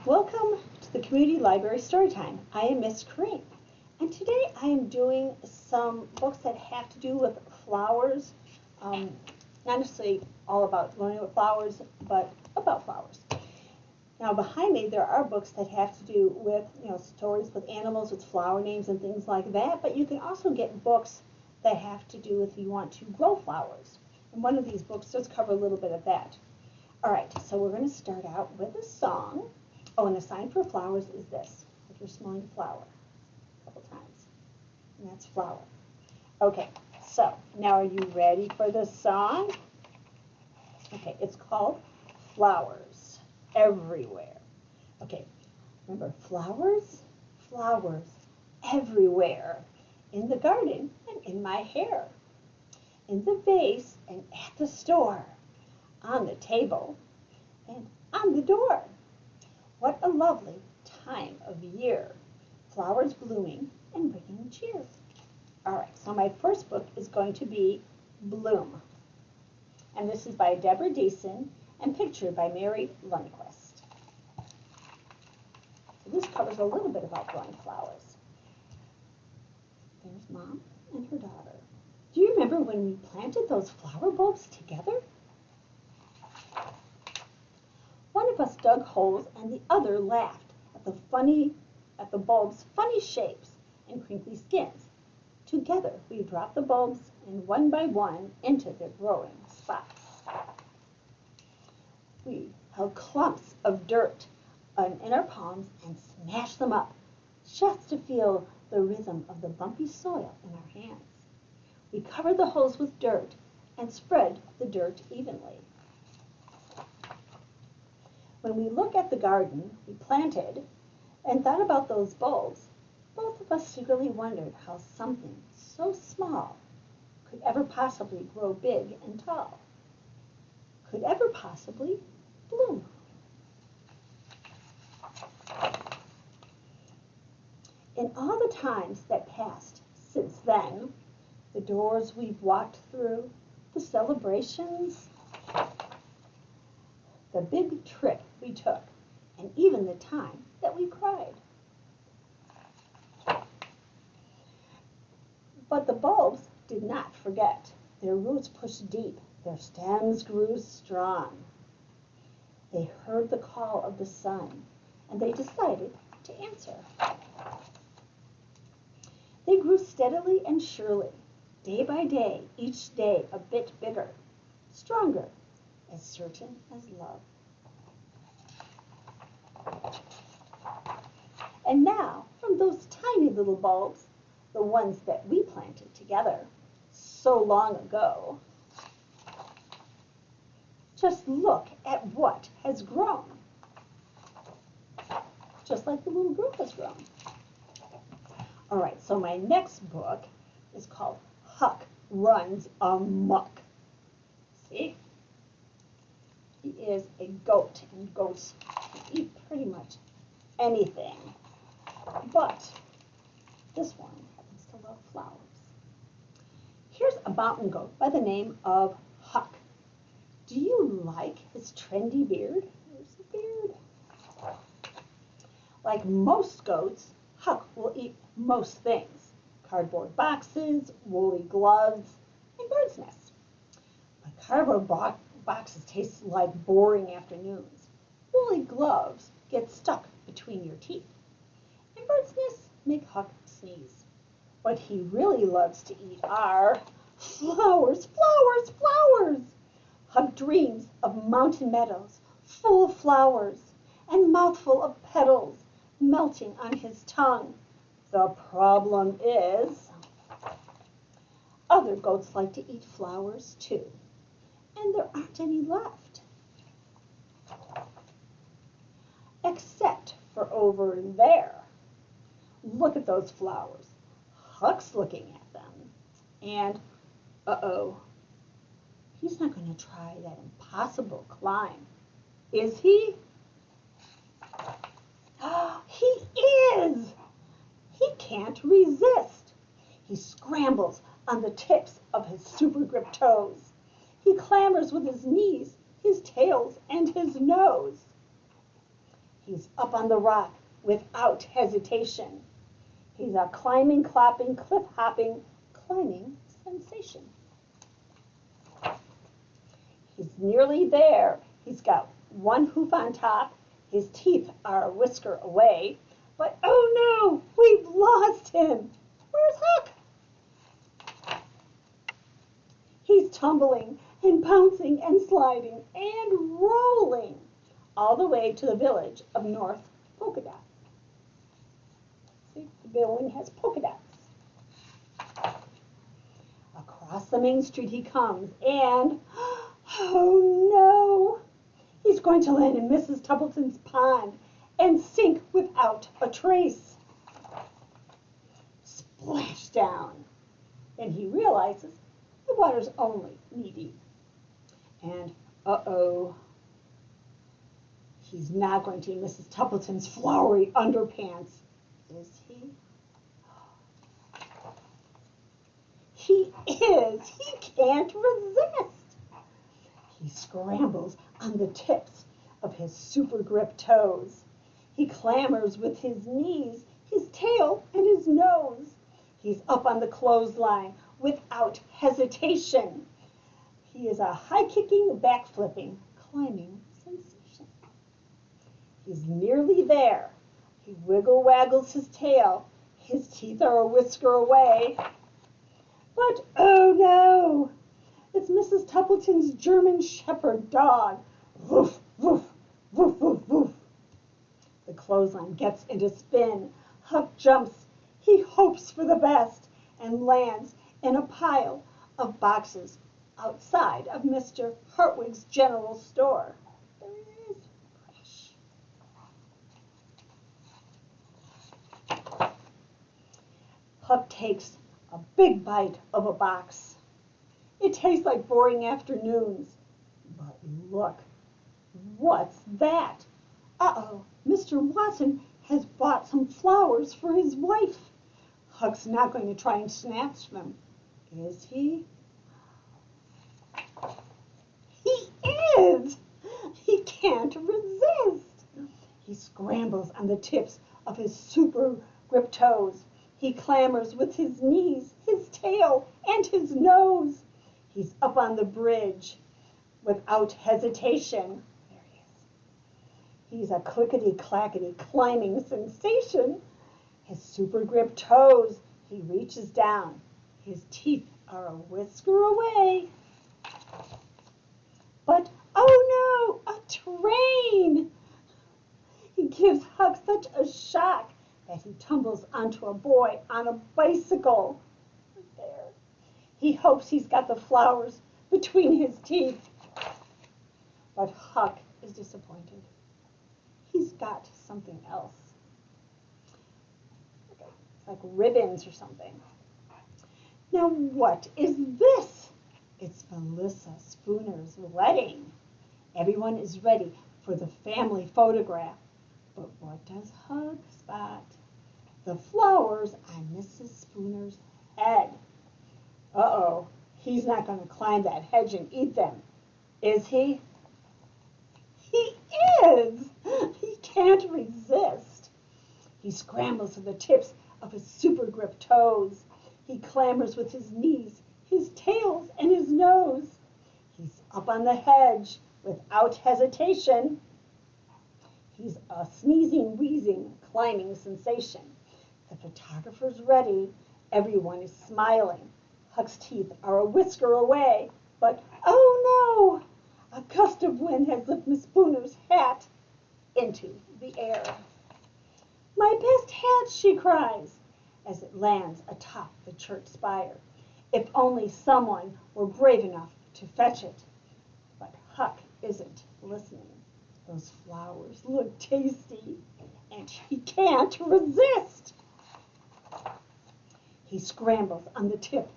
Welcome to the Community Library Storytime. I am Miss Corinne, and today I am doing some books that have to do with flowers. Not necessarily all about learning about flowers, but about flowers. Now behind me there are books that have to do with stories with animals, with flower names and things like that, but you can also get books that have to do with you want to grow flowers. And one of these books does cover a little bit of that. All right, so we're going to start out with a song. Oh, and the sign for flowers is this. If you're smelling flower a couple times, and that's flower. Okay, so now are you ready for the song? Okay, it's called Flowers Everywhere. Okay, remember flowers, flowers everywhere, in the garden and in my hair, in the vase and at the store, on the table and on the door. What a lovely time of year. Flowers blooming and bringing cheer. All right, so my first book is going to be Bloom. And this is by Deborah Deason and pictured by Mary Lundquist. So this covers a little bit about growing flowers. There's Mom and her daughter. Do you remember when we planted those flower bulbs together? One of us dug holes and the other laughed at the bulbs' funny shapes and crinkly skins. Together we dropped the bulbs and one by one into their growing spots. We held clumps of dirt in our palms and smashed them up just to feel the rhythm of the bumpy soil in our hands. We covered the holes with dirt and spread the dirt evenly. When we look at the garden we planted and thought about those bulbs, both of us secretly wondered how something so small could ever possibly grow big and tall, could ever possibly bloom. In all the times that passed since then, the doors we've walked through, the celebrations, the big trip we took, and even the time that we cried. But the bulbs did not forget. Their roots pushed deep, their stems grew strong. They heard the call of the sun, and they decided to answer. They grew steadily and surely, day by day, each day a bit bigger, stronger, as certain as love. And now, from those tiny little bulbs, the ones that we planted together so long ago, just look at what has grown. Just like the little girl has grown. All right, so my next book is called Huck Runs Amok. See? He is a goat, and goats can eat pretty much anything. But this one happens to love flowers. Here's a mountain goat by the name of Huck. Do you like his trendy beard? There's the beard. Like most goats, Huck will eat most things. Cardboard boxes, woolly gloves, and bird's nests. But cardboard boxes taste like boring afternoons. Woolly gloves get stuck between your teeth. And bird's nests make Huck sneeze. What he really loves to eat are flowers, flowers, flowers. Huck dreams of mountain meadows full of flowers and mouthful of petals melting on his tongue. The problem is, other goats like to eat flowers too, and there aren't any left. Except for over there. Look at those flowers. Huck's looking at them. And, uh-oh, he's not going to try that impossible climb, is he? He is! He can't resist. He scrambles on the tips of his super grip toes. He clambers with his knees, his tails, and his nose. He's up on the rock without hesitation. He's a climbing, clopping, cliff-hopping, climbing sensation. He's nearly there. He's got one hoof on top. His teeth are a whisker away. But oh no, we've lost him. Where's Huck? He's tumbling and bouncing and sliding and rolling all the way to the village of North Polka Dots. See, the building has polka dots. Across the main street he comes and, oh no, he's going to land in Mrs. Tuppleton's pond and sink without a trace. Splash down. Then he realizes the water's only knee-deep. And, uh-oh, he's not going to be Mrs. Tuppleton's flowery underpants, is he? He is. He can't resist. He scrambles on the tips of his super grip toes. He clambers with his knees, his tail, and his nose. He's up on the clothesline without hesitation. He is a high-kicking, back-flipping, climbing sensation. He's nearly there. He wiggle-waggles his tail. His teeth are a whisker away. But, oh no, it's Mrs. Tuppleton's German Shepherd dog. Woof, woof, woof, woof, woof. The clothesline gets into spin. Huck jumps. He hopes for the best and lands in a pile of boxes outside of Mr. Hartwig's general store. There it is. Crash. Huck takes a big bite of a box. It tastes like boring afternoons. But look, what's that? Uh-oh, Mr. Watson has bought some flowers for his wife. Huck's not going to try and snatch them, is he? He is! He can't resist. He scrambles on the tips of his super grip toes. He clambers with his knees, his tail, and his nose. He's up on the bridge without hesitation. There he is. He's a clickety-clackety climbing sensation. His super grip toes, he reaches down. His teeth are a whisker away. But, oh no, a train! He gives Huck such a shock that he tumbles onto a boy on a bicycle. Right there. He hopes he's got the flowers between his teeth. But Huck is disappointed. He's got something else. Okay. It's like ribbons or something. Now what is this? It's Melissa Spooner's wedding. Everyone is ready for the family photograph. But what does Huck spot? The flowers on Mrs. Spooner's head. Uh-oh, he's not going to climb that hedge and eat them, is he? He is! He can't resist. He scrambles to the tips of his super grip toes. He clambers with his knees, his tails, and his nose. He's up on the hedge without hesitation. He's a sneezing, wheezing, climbing sensation. The photographer's ready. Everyone is smiling. Huck's teeth are a whisker away. But, oh no! A gust of wind has lifted Miss Spooner's hat into the air. My best hat, she cries, as it lands atop the church spire. If only someone were brave enough to fetch it. But Huck isn't listening. Those flowers look tasty, and he can't resist. He scrambles on the tips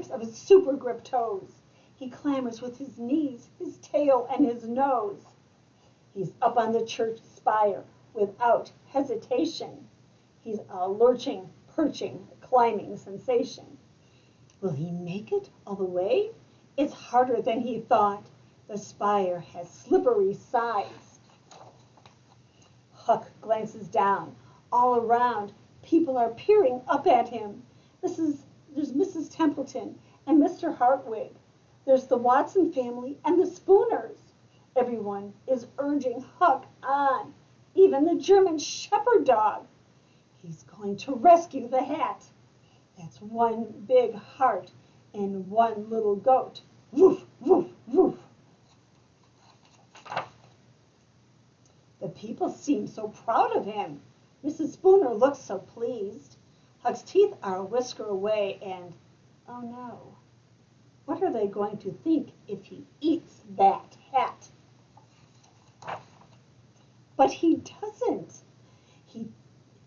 of his super grip toes. He clambers with his knees, his tail, and his nose. He's up on the church spire without hesitation. He's a lurching, perching, climbing sensation. Will he make it all the way? It's harder than he thought. The spire has slippery sides. Huck glances down. All around, people are peering up at him. There's Mrs. Templeton and Mr. Hartwig. There's the Watson family and the Spooners. Everyone is urging Huck on, even the German Shepherd dog. He's going to rescue the hat. That's one big heart and one little goat. Woof, woof, woof. The people seem so proud of him. Mrs. Spooner looks so pleased. Huck's teeth are a whisker away and, oh no, what are they going to think if he eats that hat? But he doesn't.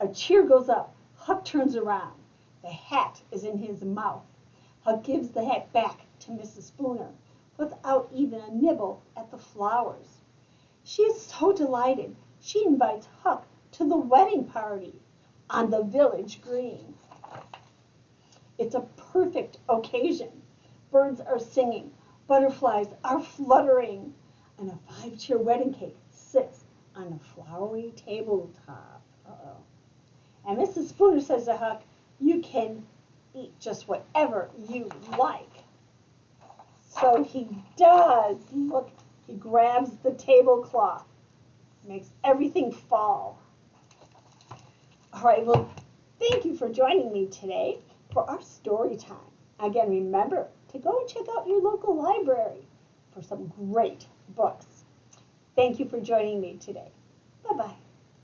A cheer goes up. Huck turns around. The hat is in his mouth. Huck gives the hat back to Mrs. Spooner without even a nibble at the flowers. She is so delighted. She invites Huck to the wedding party on the village green. It's a perfect occasion. Birds are singing. Butterflies are fluttering. And a 5-tier wedding cake sits on a flowery tabletop. Uh-oh. And Mrs. Spooner says to Huck, you can eat just whatever you like. So he does. Look, he grabs the tablecloth, makes everything fall. All right, well, thank you for joining me today for our story time. Again, remember to go and check out your local library for some great books. Thank you for joining me today. Bye-bye.